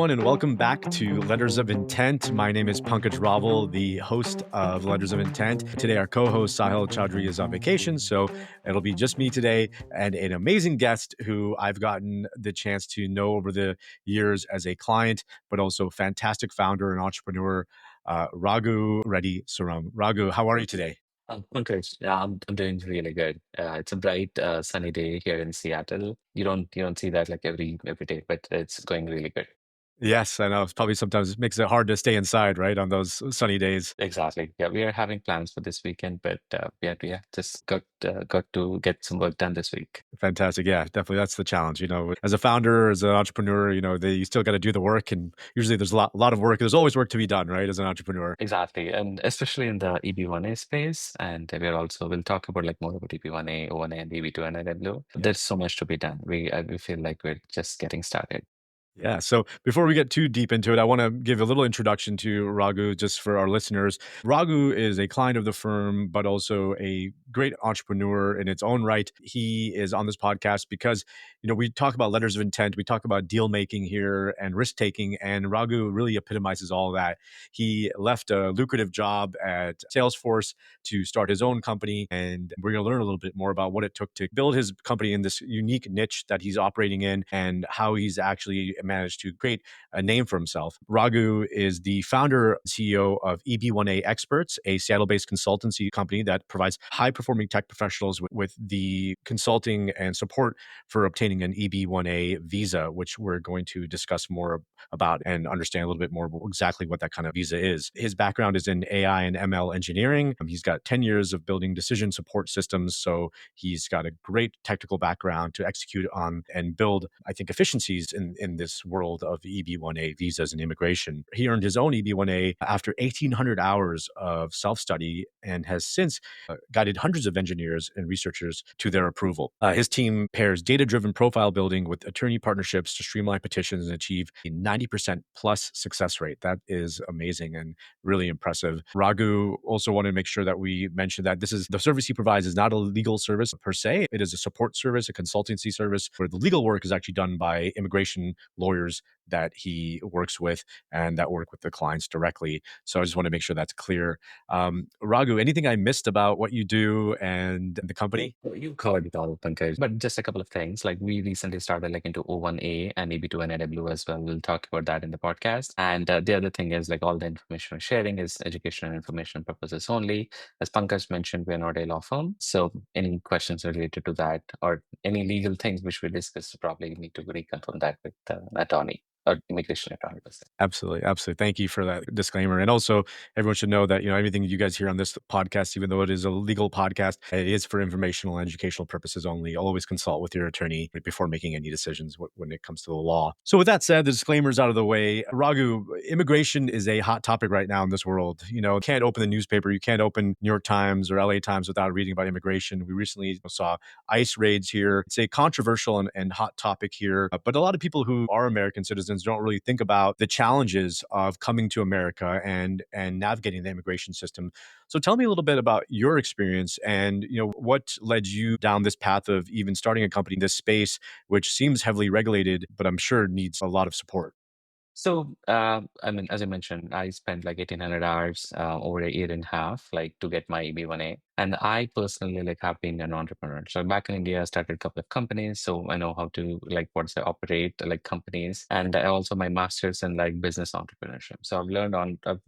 everyone, and welcome back to Letters of Intent. My name is Pankaj Raval, the host of Letters of Intent. Today, our co host Sahil Chaudhry is on vacation, so it'll be just me today and an amazing guest who I've gotten the chance to know over the years as a client, but also fantastic founder and entrepreneur, Raghu Reddy Suram. Raghu, how are you today? Pankaj, yeah, I'm doing really good. It's a bright, sunny day here in Seattle. You don't see that like every day, but it's going really good. Yes, I know. It's probably sometimes makes it hard to stay inside, right, on those sunny days. Exactly. Yeah, we are having plans for this weekend, but yeah, just got to get some work done this week. Fantastic. Yeah, definitely. That's the challenge. As a founder, as an entrepreneur, you still got to do the work. And usually there's a lot of work. There's always work to be done, right? As an entrepreneur. Exactly, and especially in the EB1A space, and we'll talk about like more about EB1A, O1A, and EB2 and EB. Yeah. There's so much to be done. We feel like we're just getting started. Yeah. So before we get too deep into it, I want to give a little introduction to Raghu just for our listeners. Raghu is a client of the firm, but also a great entrepreneur in its own right. He is on this podcast because, we talk about letters of intent, we talk about deal making here and risk taking, and Raghu really epitomizes all of that. He left a lucrative job at Salesforce to start his own company, and we're going to learn a little bit more about what it took to build his company in this unique niche that he's operating in and how he's actually managed to create a name for himself. Raghu is the founder CEO of EB1A Experts, a Seattle-based consultancy company that provides high-performing tech professionals with the consulting and support for obtaining an EB1A visa, which we're going to discuss more about and understand a little bit more exactly what that kind of visa is. His background is in AI and ML engineering. He's got 10 years of building decision support systems, so he's got a great technical background to execute on and build, I think, efficiencies in this world of EB1A visas and immigration. He earned his own EB1A after 1,800 hours of self-study and has since guided hundreds of engineers and researchers to their approval. His team pairs data-driven profile building with attorney partnerships to streamline petitions and achieve a 90% plus success rate. That is amazing and really impressive. Raghu also wanted to make sure that we mention that the service he provides is not a legal service per se. It is a support service, a consultancy service where the legal work is actually done by immigration lawyers that he works with and that work with the clients directly. So I just want to make sure that's clear. Raghu, anything I missed about what you do and the company? Well, you covered it all, Pankaj. But just a couple of things. Like we recently started like into O1A and EB2 and EW as well. We'll talk about that in the podcast. And the other thing is like all the information we're sharing is education and information purposes only. As Pankaj mentioned, we're not a law firm. So any questions related to that or any legal things which we discussed, probably need to reconfirm that with an attorney or immigration attorney. Per se. Absolutely. Absolutely. Thank you for that disclaimer. And also, everyone should know that, everything you guys hear on this podcast, even though it is a legal podcast, it is for informational and educational purposes only. Always consult with your attorney before making any decisions when it comes to the law. So, with that said, the disclaimer's out of the way. Raghu, immigration is a hot topic right now in this world. You can't open the newspaper, you can't open New York Times or LA Times without reading about immigration. We recently saw ICE raids here. It's a controversial and hot topic here, but a lot of people who are American citizens don't really think about the challenges of coming to America and navigating the immigration system. So tell me a little bit about your experience and what led you down this path of even starting a company in this space, which seems heavily regulated, but I'm sure needs a lot of support. So, I mean, as I mentioned, I spent like 1,800 hours over a year and a half, like to get my EB1A. And I personally like have been an entrepreneur. So back in India, I started a couple of companies. So I know how to like what's the operate like companies. And I also my master's in like business entrepreneurship. So I've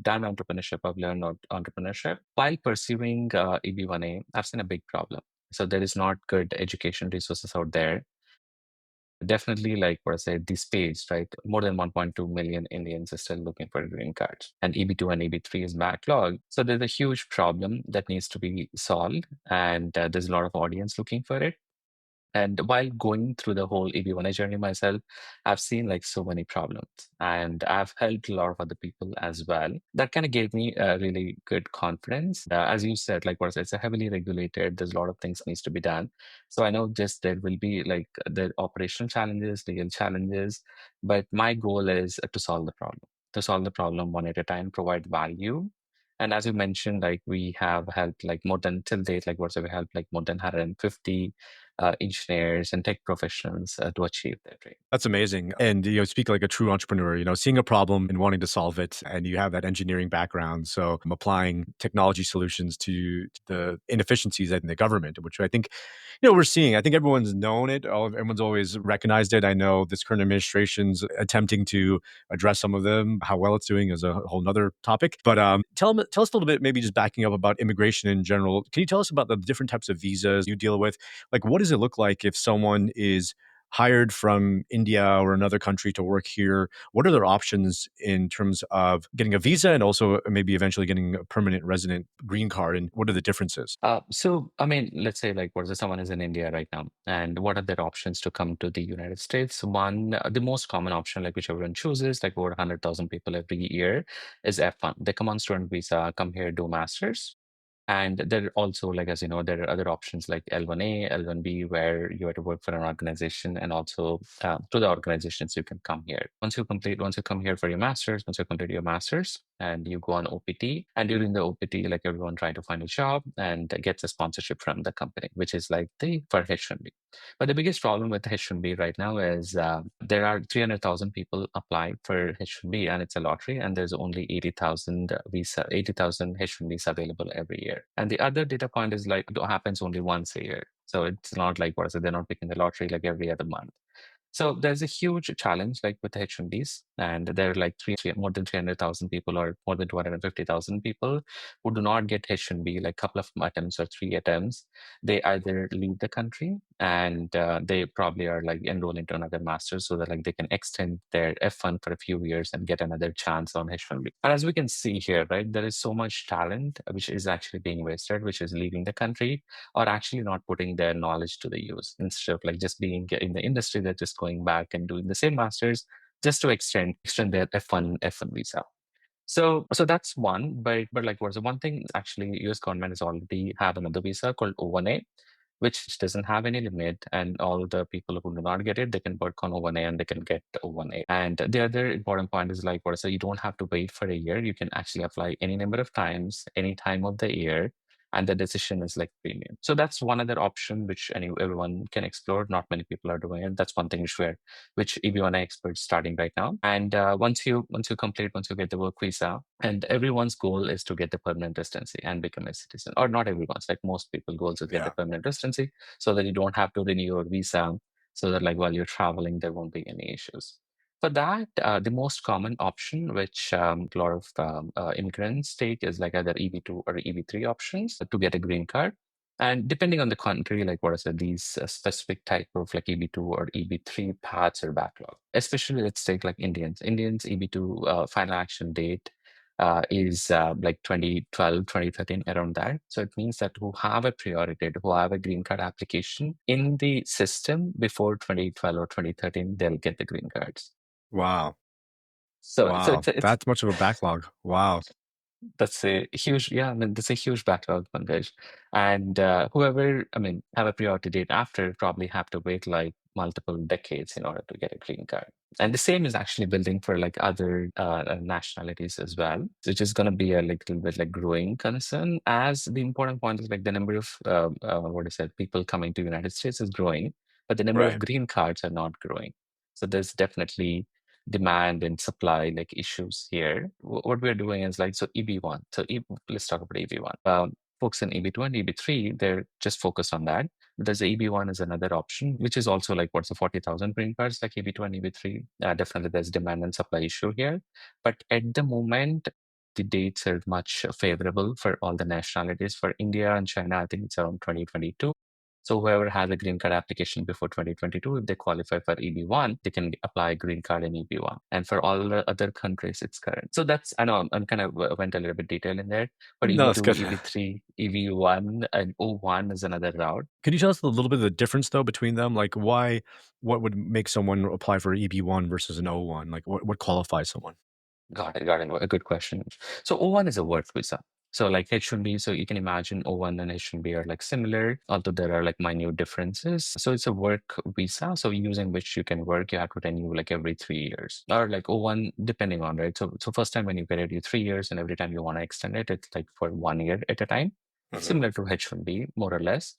done entrepreneurship. I've learned entrepreneurship while pursuing EB1A. I've seen a big problem. So there is not good education resources out there. Definitely, like what I said, the space, right? More than 1.2 million Indians are still looking for green cards, and EB2 and EB3 is backlog. So there's a huge problem that needs to be solved, and there's a lot of audience looking for it. And while going through the whole EB1A journey myself, I've seen like so many problems and I've helped a lot of other people as well. That kind of gave me a really good confidence. As you said, like what I said, it's a heavily regulated, there's a lot of things needs to be done. So I know just there will be like the operational challenges, legal challenges, but my goal is to solve the problem one at a time, provide value. And as you mentioned, like we have helped like more than till date, like what's we helped like more than 150 engineers and tech professionals to achieve their dream. That's amazing. And, speak like a true entrepreneur, seeing a problem and wanting to solve it. And you have that engineering background. So I'm applying technology solutions to the inefficiencies in the government, which I think, we're seeing. I think everyone's known it. Everyone's always recognized it. I know this current administration's attempting to address some of them. How well it's doing is a whole nother topic. But tell us a little bit, maybe just backing up about immigration in general. Can you tell us about the different types of visas you deal with? Like, what does it look like if someone is hired from India or another country to work here? What are their options in terms of getting a visa and also maybe eventually getting a permanent resident green card? And what are the differences? I mean, let's say like, what if someone is in India right now, and what are their options to come to the United States? One, the most common option, like which everyone chooses, like over 100,000 people every year, is F1. They come on student visa, come here, do masters. And there are also, like, as you know, there are other options like L1A, L1B, where you have to work for an organization, and also through the organizations you can come here. Once you come here for your master's, once you complete your master's, and you go on OPT, and during the OPT, like everyone trying to find a job and gets a sponsorship from the company, which is like the for H1B. But the biggest problem with H1B right now is there are 300,000 people apply for H1B, and it's a lottery, and there's only 80,000 H1Bs available every year. And the other data point is like it happens only once a year. So it's not like what is it? They're not picking the lottery like every other month. So there's a huge challenge like with H1Bs, and there are like more than 300,000 people or more than 250,000 people who do not get H1B, like couple of attempts or three attempts. They either leave the country, and they probably are like enroll into another master's so that like they can extend their F1 for a few years and get another chance on H1B. And as we can see here, right, there is so much talent which is actually being wasted, which is leaving the country or actually not putting their knowledge to the use. Instead of like just being in the industry, they're just going back and doing the same masters just to extend their F1 visa. So that's one, but like what's the one thing actually US government has already have another visa called O1A, which doesn't have any limit, and all the people who do not get it, they can work on O1A and they can get O1A. And the other important point is like what I say, you don't have to wait for a year. You can actually apply any number of times, any time of the year, and the decision is like premium. So that's one other option which everyone can explore. Not many people are doing it. That's one thing which EB1A experts starting right now. And once you get the work visa, and everyone's goal is to get the permanent residency and become a citizen. Or not everyone's, like most people goals is get the Yeah. permanent residency so that you don't have to renew your visa, so that like while you're traveling there won't be any issues. For that, the most common option, which a lot of immigrants take, is like either EB2 or EB3 options to get a green card. And depending on the country, like what I said, these specific type of like EB2 or EB3 paths or backlog. Especially, let's take like Indians. Indians EB2 final action date is like 2012, 2013, around that. So it means that who have a priority, who have a green card application in the system before 2012 or 2013, they'll get the green cards. Wow. So Wow. it's That's much of a backlog. Wow. that's a huge, yeah, I mean, that's a huge backlog, Pankaj. And whoever, I mean, have a priority date after probably have to wait like multiple decades in order to get a green card. And the same is actually building for like other nationalities as well, which is going to be a little bit like growing concern. As the important point is like the number of what is it, people coming to United States is growing, but the number of Right. green cards are not growing. So there's definitely demand and supply like issues here. What we're doing is like so EB1. Let's talk about EB1. Folks in EB2 and EB3, they're just focused on that. There's a EB1 is another option, which is also like what's the 40,000 green cards like EB2 and EB3. Definitely, there's demand and supply issue here, but at the moment. The dates are much favorable for all the nationalities. For India and China, I think it's around 2022. So whoever has a green card application before 2022, if they qualify for EB1, they can apply a green card in EB1. And for all the other countries, it's current. So that's, I know I'm kind of went a little bit detail in there, but No, that's EB2, good. EB3, EB1, and O1 is another route. Could you tell us a little bit of the difference though between them? Like what would make someone apply for EB1 versus an O1? Like what qualifies someone? Got it. A good question. So O1 is a work visa. So like H1B, so you can imagine O1 and H1B are like similar, although there are like minute differences. So it's a work visa. So using which you can work, you have to renew like every 3 years. Or like O1, depending on, right? So first time when you get it, you 3 years, and every time you want to extend it, it's like for 1 year at a time. Mhm. Similar to H1B, more or less.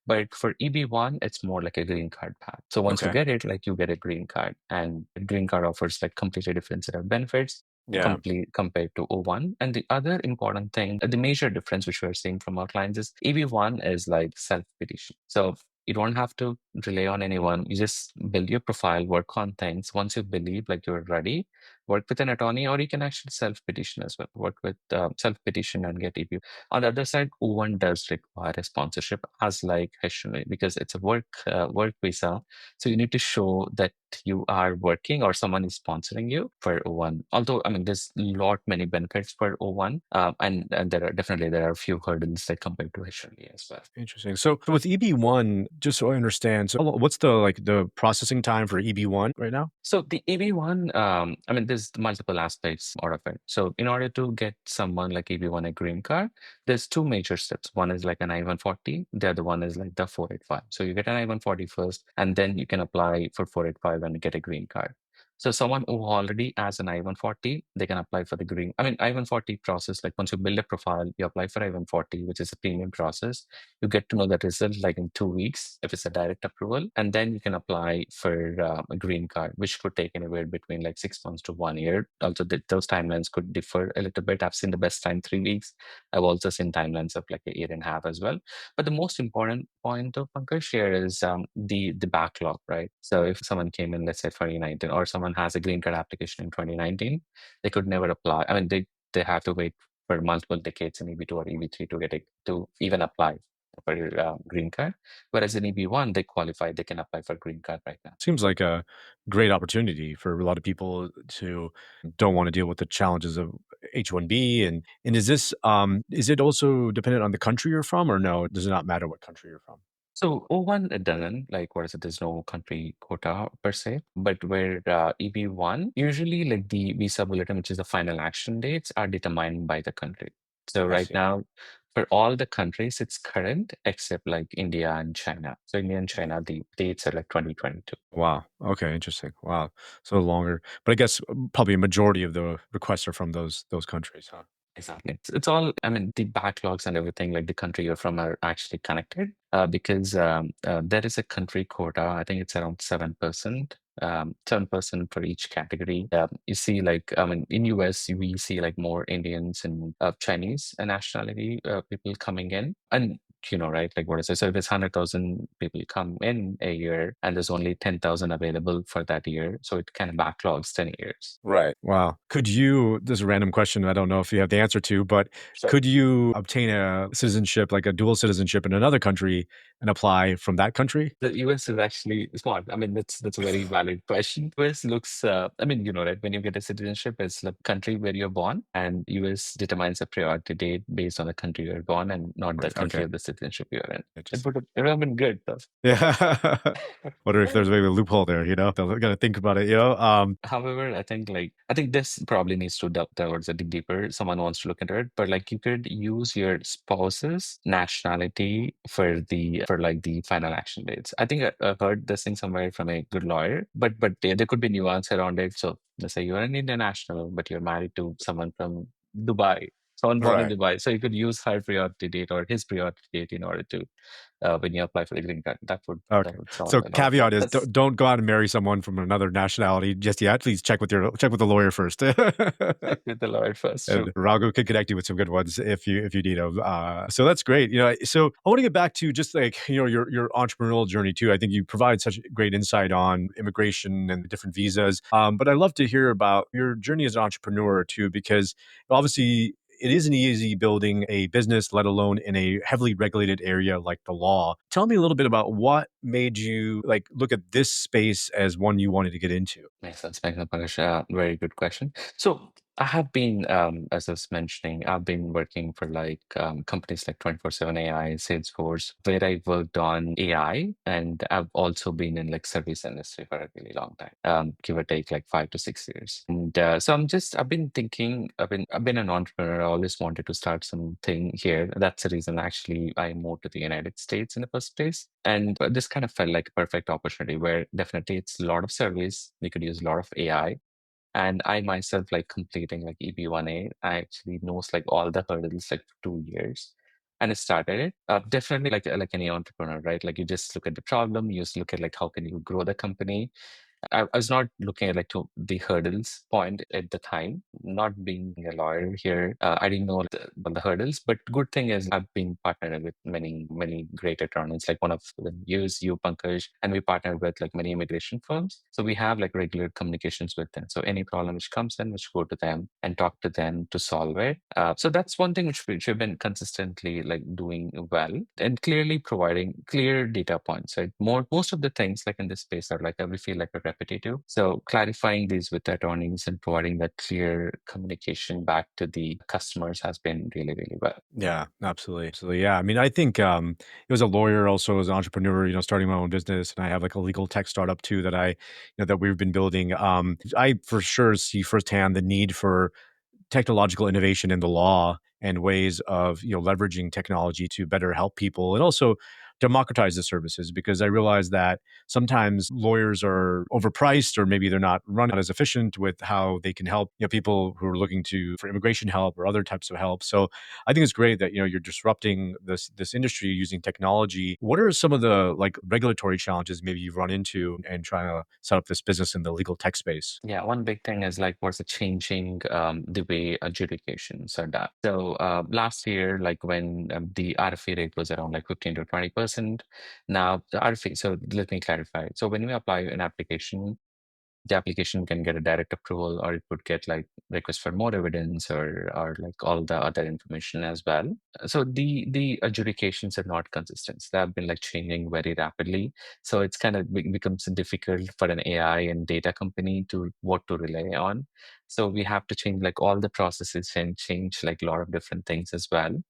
But for EB1, it's more like a green card path. So once you Okay. get it, like you get a green card, and the green card offers like completely different set of benefits Yeah. complete compared to O1. And the other important thing, the major difference which we're seeing from our clients is EB1 is like self-petition. So you don't have to rely on anyone. You just build your profile, work on things. Once you believe like you're ready, work with an attorney, or you can actually self-petition as well. Work with self-petition and get EB. On the other side, O1 does require a sponsorship as like H1A because it's a work visa. So you need to show that you are working or someone is sponsoring you for O1. Although, I mean, there's many benefits for O1, and there are a few hurdles that compared to H1A as well. Interesting. So with EB1, just so I understand, so what's the processing time for EB1 right now? So the EB1, I mean, there's multiple aspects out of it. So in order to get someone like EB1 a green card, there's two major steps. One is like an I-140, the other one is like the 485. So you get an I-140 first, and then you can apply for 485 and get a green card. So someone who already has an I-140, they can apply for the green. I mean, I-140 process, like once you build a profile, you apply for I-140, which is a premium process. You get to know the result like in 2 weeks if it's a direct approval, and then you can apply for a green card, which could take anywhere between like 6 months to 1 year. Also, those timelines could differ a little bit. I've seen the best time 3 weeks. I've also seen timelines of like a year and a half as well. But the most important point of Pankaj here is the backlog, right? So if someone came in, let's say 2019, or someone has a green card application in 2019, they could never apply. I mean, they have to wait for multiple decades in EB2 or EB3 to get it to even apply for your green card. Whereas in EB1, they qualify, they can apply for green card right now. Seems like a great opportunity for a lot of people to don't want to deal with the challenges of H-1B. And is it also dependent on the country you're from, or no? Does it not matter what country you're from? So O1, it doesn't, like, what is it? There's no country quota per se, but where EB1, usually like the visa bulletin, which is the final action dates, are determined by the country. So I right see. now, for all the countries, it's current except like India and China. So India and Yeah. China, the dates are like 2022. Wow. Okay. Interesting. Wow. So longer, but I guess probably a majority of the requests are from those countries, huh? Exactly. It's all, I mean, the backlogs and everything, like the country you're from, are actually connected because there is a country quota. I think it's around 7%. 7% for each category. You see, like, I mean, in US, we see like more Indians and Chinese nationality people coming in. And right? Like what is it? So if it's 100,000 people come in a year and there's only 10,000 available for that year, so it kind of backlogs 10 years. Right. Wow. Could you, this is a random question, I don't know if you have the answer to, but So could you obtain a citizenship, like a dual citizenship in another country and apply from that country? the US is actually smart. I mean, that's a very valid question. US looks, I mean, right? When you get a citizenship, it's the country where you're born, and US determines a priority date based on the country you're born and not the country Okay. of the citizenship you're in. It Interesting. would have been good, though. Yeah. Wonder if there's maybe a loophole there, They'll gotta think about it, However, I think this probably needs to delve towards a bit deeper. Someone wants to look into it, but like you could use your spouse's nationality for like the final action dates. I think I heard this thing somewhere from a good lawyer, but there could be nuance around it. So let's say you're an Indian national, but you're married to someone from Dubai, someone born in Right. Dubai. So you could use her priority date or his priority date in order to when you apply for the green card. That Okay. would solve So a lot of caveat is this. don't go out and marry someone from another nationality just yet. Please check with the lawyer first. Check with the lawyer first. And True. Raghu could connect you with some good ones if you need them. So that's great. So I want to get back to just like your entrepreneurial journey too. I think you provide such great insight on immigration and the different visas. But I'd love to hear about your journey as an entrepreneur too, because obviously it isn't easy building a business, let alone in a heavily regulated area like the law. Tell me a little bit about what made you like look at this space as one you wanted to get into. Makes sense. Makes sense, Pankaj. Very good question. So I have been, as I was mentioning, I've been working for like companies like 24/7 AI, Salesforce, where I worked on AI, and I've also been in like service industry for a really long time, give or take like 5 to 6 years. And so I've been thinking, I've been an entrepreneur. I always wanted to start something here. That's the reason actually I moved to the United States in the first place. And this kind of felt like a perfect opportunity where definitely it's a lot of service. We could use a lot of AI. And I myself, like completing like EB1A, I actually knows like all the hurdles like for 2 years. and I started it. Definitely like any entrepreneur, right? Like you just look at the problem, you just look at like how can you grow the company. I was not looking at like to the hurdles point at the time. Not being a lawyer here, I didn't know about the hurdles. But good thing is I've been partnered with many great attorneys. Like one of them use you, Pankaj, and we partner with like many immigration firms. So we have like regular communications with them. So any problem which comes in, which go to them and talk to them to solve it. So that's one thing which we've been consistently like doing well and clearly providing clear data points. Right, most of the things like in this space are like we feel like a repetitive. So clarifying these with the attorneys and providing that clear communication back to the customers has been really well. Yeah, absolutely. Absolutely. Yeah. I mean, I think it was a lawyer, also as an entrepreneur, starting my own business. And I have like a legal tech startup too that that we've been building. I for sure see firsthand the need for technological innovation in the law and ways of leveraging technology to better help people and also democratize the services, because I realize that sometimes lawyers are overpriced, or maybe they're not run as efficient with how they can help people who are looking to for immigration help or other types of help. So I think it's great that you're disrupting this industry using technology. What are some of the like regulatory challenges maybe you've run into and trying to set up this business in the legal tech space? Yeah, one big thing is like what's the changing the way adjudications are done. So last year, like when the RFA rate was around like 15 to 20%, now the RFA. So let me clarify. So when we apply an application, the application can get a direct approval, or it would get like request for more evidence, or like all the other information as well. So the adjudications are not consistent. They have been like changing very rapidly. So it's kind of becomes difficult for an AI and data company to what to rely on. So we have to change like all the processes and change like a lot of different things as well.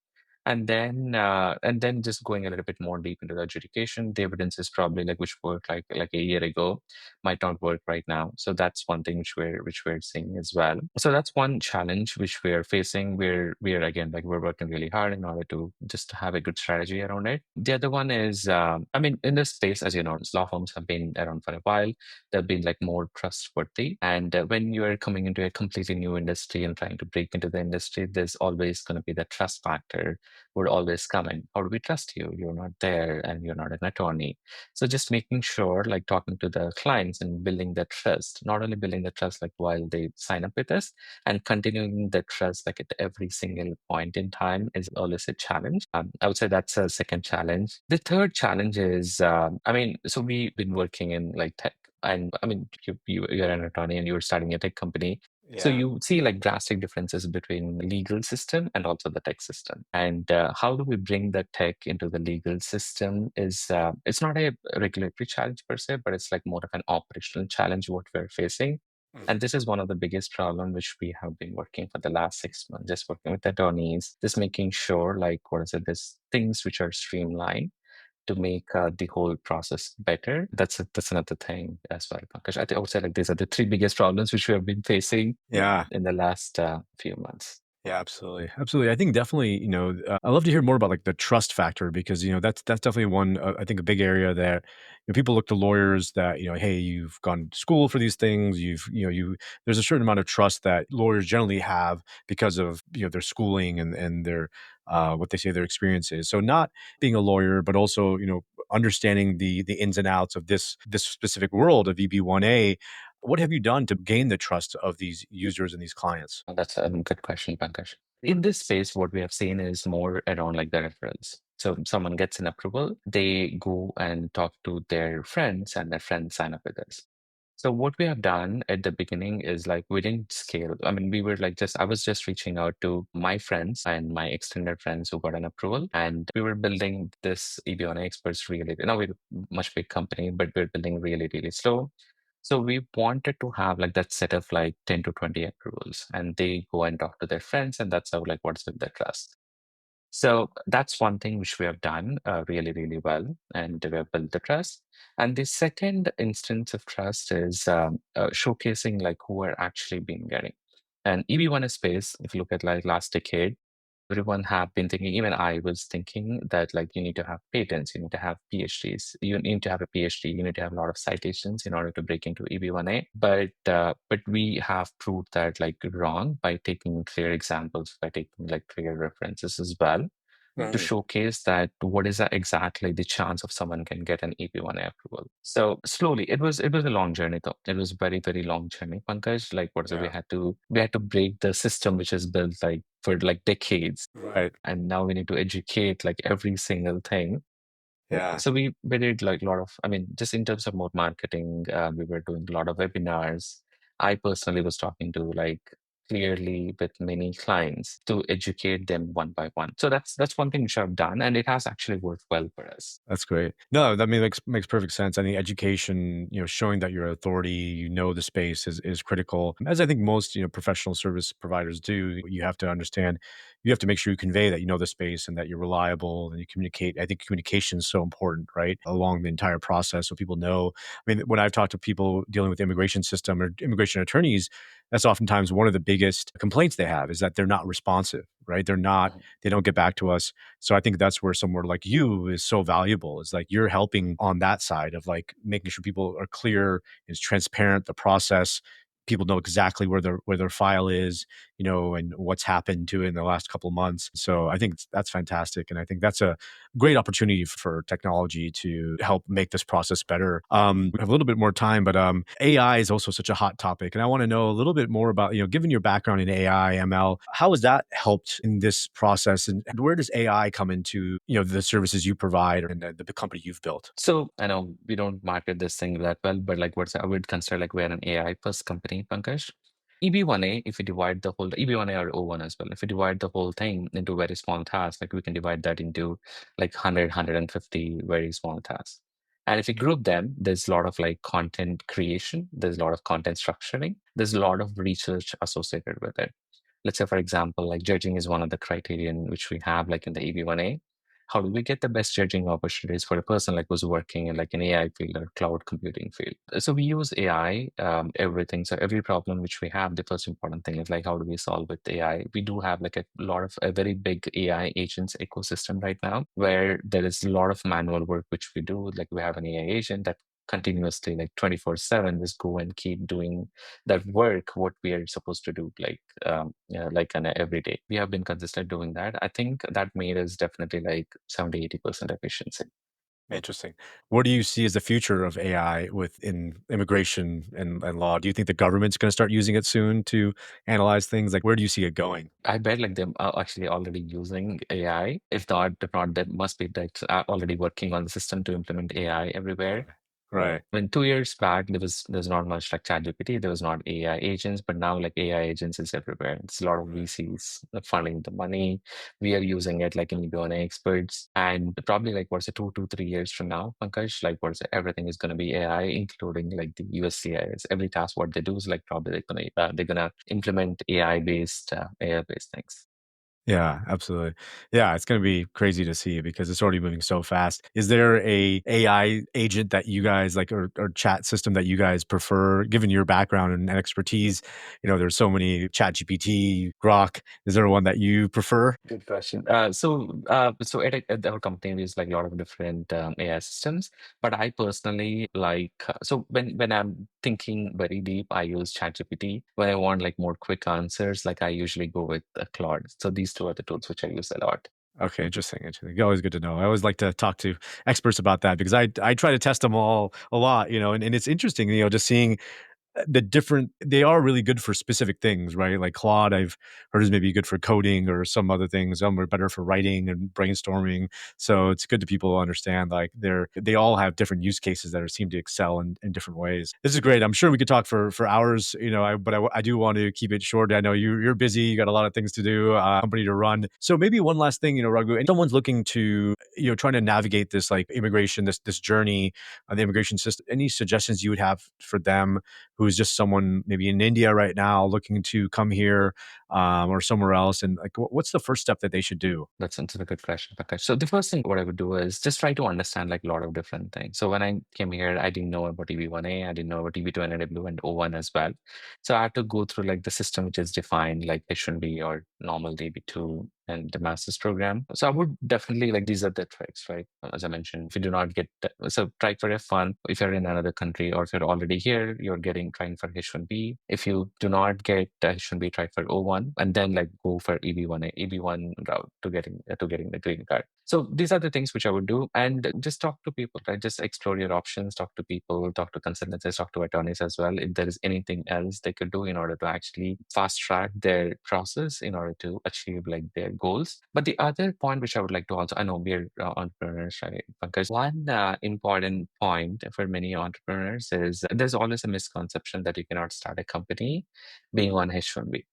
And then just going a little bit more deep into the adjudication, the evidence is probably like which worked like a year ago might not work right now. So that's one thing which we're seeing as well. So that's one challenge which we're facing. We're again like we're working really hard in order to just have a good strategy around it. The other one is I mean in this space, as you know, law firms have been around for a while. They've been like more trustworthy. And when you're coming into a completely new industry and trying to break into the industry, there's always going to be the trust factor would always come in. How do we trust you? You're not there and you're not an attorney. So just making sure, like talking to the clients and building the trust, not only building the trust like while they sign up with us and continuing the trust like at every single point in time is always a challenge. I would say that's a second challenge. The third challenge is, I mean, so we've been working in like tech. And I mean, you're an attorney and you're starting a tech company. So Yeah. you see like drastic differences between the legal system and also the tech system. And how do we bring the tech into the legal system is it's not a regulatory challenge per se, but it's like more of an operational challenge what we're facing. Mhm. And this is one of the biggest problem which we have been working for the last 6 months, just working with attorneys, just making sure like what is it, there's things which are streamlined to make the whole process better. That's another thing as well, Pankaj. I would say like these are the three biggest problems which we have been facing Yeah. in the last few months. Yeah, absolutely. Absolutely. I think definitely, I love to hear more about like the trust factor, because, that's definitely one, I think a big area that, people look to lawyers that, hey, you've gone to school for these things. There's a certain amount of trust that lawyers generally have because of, their schooling and their, what they say their experiences. So not being a lawyer, but also, understanding the ins and outs of this specific world of EB1A. What have you done to gain the trust of these users and these clients? That's a good question, Pankaj. In this space, what we have seen is more around like the referrals. So someone gets an approval, they go and talk to their friends, and their friends sign up with us. So what we have done at the beginning is like we didn't scale. I mean, we were like I was just reaching out to my friends and my extended friends who got an approval, and we were building this EB1A Experts really. Now we're a much big company, but we're building really slow. So we wanted to have like that set of like 10 to 20 approvals, and they go and talk to their friends, and that's how like what's with their trust. So that's one thing which we have done really well, and we have built the trust. And the second instance of trust is showcasing like who are actually being getting. And EB1 space, if you look at like last decade, everyone have been thinking, even I was thinking that like you need to have patents, you need to have PhDs, you need to have a PhD, you need to have a lot of citations in order to break into EB1A. But we have proved that like wrong by taking clear examples, by taking like clear references as well. to Right. showcase that what is exactly the chance of someone can get an EP1A approval. So slowly, it was a long journey though. It was very very long journey. Pankaj, like what is it? We Yeah. had to we had to break the system which is built like for like decades, Right. and now we need to educate like every single thing. Yeah. So we did like a lot of, I mean, just in terms of more marketing, we were doing a lot of webinars. I personally was talking to like clearly with many clients to educate them one by one. So that's one thing which I've done, and it has actually worked well for us. That's great. No, that makes perfect sense. I think education, showing that you're an authority, the space is critical. As I think most, professional service providers do, you have to understand, you have to make sure you convey that you know the space and that you're reliable and you communicate. I think communication is so important, right? Along the entire process so people know. I mean, when I've talked to people dealing with the immigration system or immigration attorneys, that's oftentimes one of the biggest complaints they have is that they're not responsive, right? They don't get back to us. So I think that's where somewhere like you is so valuable. Is like you're helping on that side of like making sure people are clear, is transparent, the process. People know exactly where their file is, and what's happened to it in the last couple of months. So I think that's fantastic, and I think that's a great opportunity for technology to help make this process better. We have a little bit more time, but AI is also such a hot topic, and I want to know a little bit more about given your background in AI, ML, how has that helped in this process, and where does AI come into the services you provide and the company you've built? So I know we don't market this thing that well, but like what's I would consider like we're an AI first company, Pankaj. EB1A, if we divide the whole EB1A or O1 as well, if we divide the whole thing into very small tasks, like we can divide that into like 100, very small tasks. And if we group them, there's a lot of like content creation, there's a lot of content structuring, there's a lot of research associated with it. Let's say, for example, like judging is one of the criterion which we have like in the EB1A. How do we get the best judging opportunities for a person like who's working in like an AI field or cloud computing field? So we use AI, everything. So every problem which we have, the first important thing is like how do we solve with AI? We do have like a lot of a very big AI agents ecosystem right now, where there is a lot of manual work which we do. Like we have an AI agent that continuously like 24/7 just go and keep doing that work what we are supposed to do like an every day. We have been consistent doing that. I think that made us definitely like 70-80% efficiency. Interesting. What do you see as the future of AI within immigration and law? Do you think the government's going to start using it soon to analyze things? Like, where do you see it going? I bet like them are actually already using AI. If not, they must be that already working on the system to implement AI everywhere. Right. When 2 years back, there's not much like ChatGPT, there was not AI agents, but now like AI agents is everywhere. It's a lot of Right. VCs funding the money. We are using it like in EB1A Experts, and probably like what's it 2 to 3 years from now, Pankaj, like what's it, everything is going to be AI, including like the USCIS. Every task what they do is like probably they're gonna implement AI based things. Yeah, absolutely. Yeah, it's going to be crazy to see because it's already moving so fast. Is there a AI agent that you guys like or chat system that you guys prefer given your background and expertise? There's so many Chat GPT, Grok. Is there one that you prefer? Good question. So at our company, we use like a lot of different AI systems, but I personally like so when I'm thinking very deep, I use ChatGPT. When I want like more quick answers, like I usually go with Claude. So these two are the tools which I use a lot. Okay, interesting, interesting. Always good to know. I always like to talk to experts about that because I try to test them all a lot, and it's interesting, just seeing the different they are really good for specific things, right? Like Claude, I've heard is maybe good for coding or some other things. Some are better for writing and brainstorming. So it's good to people understand like they all have different use cases that seem to excel in different ways. This is great. I'm sure we could talk for hours, but I do want to keep it short. I know you're busy, you got a lot of things to do, company to run. So maybe one last thing, Raghu, and someone's looking to, trying to navigate this like immigration, this journey of the immigration system. Any suggestions you would have for them who's just someone maybe in India right now looking to come here or somewhere else? And like, what's the first step that they should do? That's a good question, Pankaj. So the first thing what I would do is just try to understand like a lot of different things. So when I came here, I didn't know about EB1A, I didn't know about EB2 and EB and O1 as well. So I had to go through like the system which is defined like H1B or normal EB2 and the master's program. So I would definitely like these are the tricks, right? As I mentioned, if you do not get so try for F1 if you're in another country, or if you're already here, you're getting trying for H1B. If you do not get H1B, try for O1, and then like go for EB1A, EB1 route to getting the green card. So these are the things which I would do, and just talk to people, right? Just explore your options, talk to people, talk to consultants, talk to attorneys as well. If there is anything else they could do in order to actually fast track their process in order to achieve like their goals. But the other point which I would like to also, I know we're entrepreneurs, right? Because one important point for many entrepreneurs is there's always a misconception that you cannot start a company being on H1B.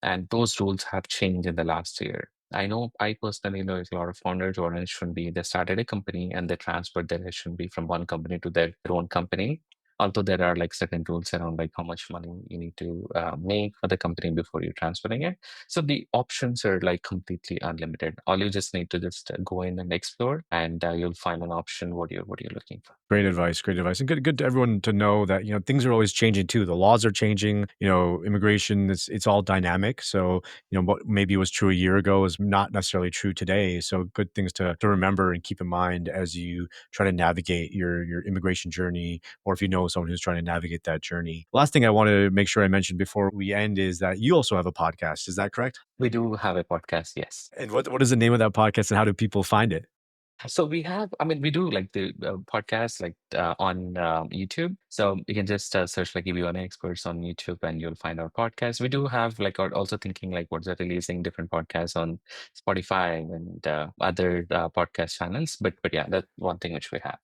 And those rules have changed in the last year. I personally know a lot of founders who are on H1B. They started a company and they transferred their H1B from one company to their own company. Although there are like certain rules around like how much money you need to make for the company before you're transferring it. So the options are like completely unlimited. All you just need to just go in and explore, and you'll find an option what you're looking for. Great advice, great advice. And good to everyone to know that, things are always changing too. The laws are changing, immigration, it's all dynamic. So, what maybe was true a year ago is not necessarily true today. So good things to remember and keep in mind as you try to navigate your immigration journey, or if you know someone who's trying to navigate that journey. Last thing I want to make sure I mention before we end is that you also have a podcast. Is that correct? We do have a podcast, yes. And what is the name of that podcast and how do people find it? So we have, I mean, we do like the podcast like on YouTube. So you can just search like EB1A Experts on YouTube and you'll find our podcast. We do have like also thinking like what's that releasing different podcasts on Spotify and other podcast channels. But yeah, that's one thing which we have.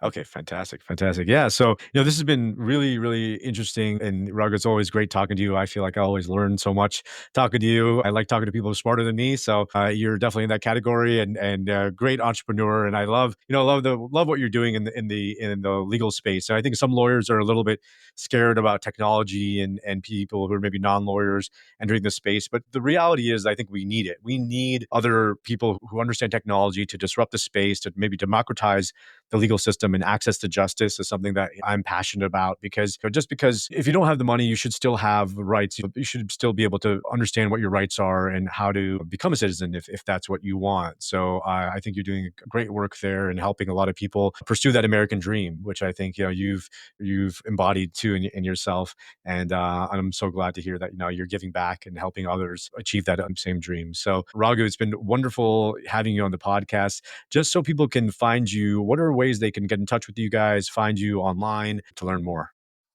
Okay, fantastic, fantastic. Yeah, so this has been really, really interesting. And Raghu, it's always great talking to you. I feel like I always learn so much talking to you. I like talking to people who are smarter than me. So you're definitely in that category, and great entrepreneur. And I love, love what you're doing in the legal space. And I think some lawyers are a little bit scared about technology and people who are maybe non-lawyers entering the space. But the reality is, I think we need it. We need other people who understand technology to disrupt the space, to maybe democratize the legal system, and access to justice is something that I'm passionate about, because just because if you don't have the money, you should still have rights. You should still be able to understand what your rights are and how to become a citizen if that's what you want. So I think you're doing great work there and helping a lot of people pursue that American dream, which I think you've embodied too in yourself. And I'm so glad to hear that you're giving back and helping others achieve that same dream. So Raghu, it's been wonderful having you on the podcast. Just so people can find you, what are ways they can get in touch with you guys, find you online to learn more?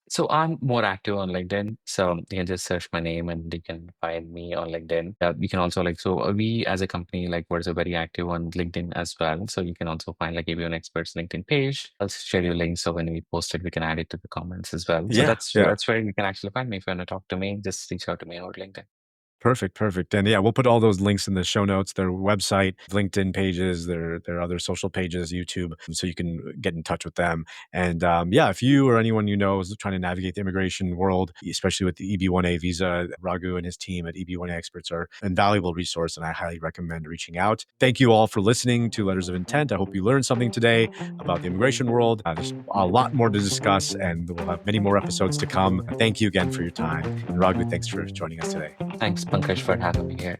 So I'm more active on LinkedIn. So you can just search my name and you can find me on LinkedIn. You can also like, so we as a company, like we're very active on LinkedIn as well. So you can also find like EB1 Experts LinkedIn page. I'll share your link. So when we post it, we can add it to the comments as well. So Yeah, yeah. that's where you can actually find me. If you want to talk to me, just reach out to me over LinkedIn. Perfect, perfect. And yeah, we'll put all those links in the show notes, their website, LinkedIn pages, their other social pages, YouTube, so you can get in touch with them. And yeah, if you or anyone you know is trying to navigate the immigration world, especially with the EB1A visa, Raghu and his team at EB1A Experts are an invaluable resource, and I highly recommend reaching out. Thank you all for listening to Letters of Intent. I hope you learned something today about the immigration world. There's a lot more to discuss, and we'll have many more episodes to come. Thank you again for your time. And Raghu, thanks for joining us today. Thanks, Pankaj, for having me here.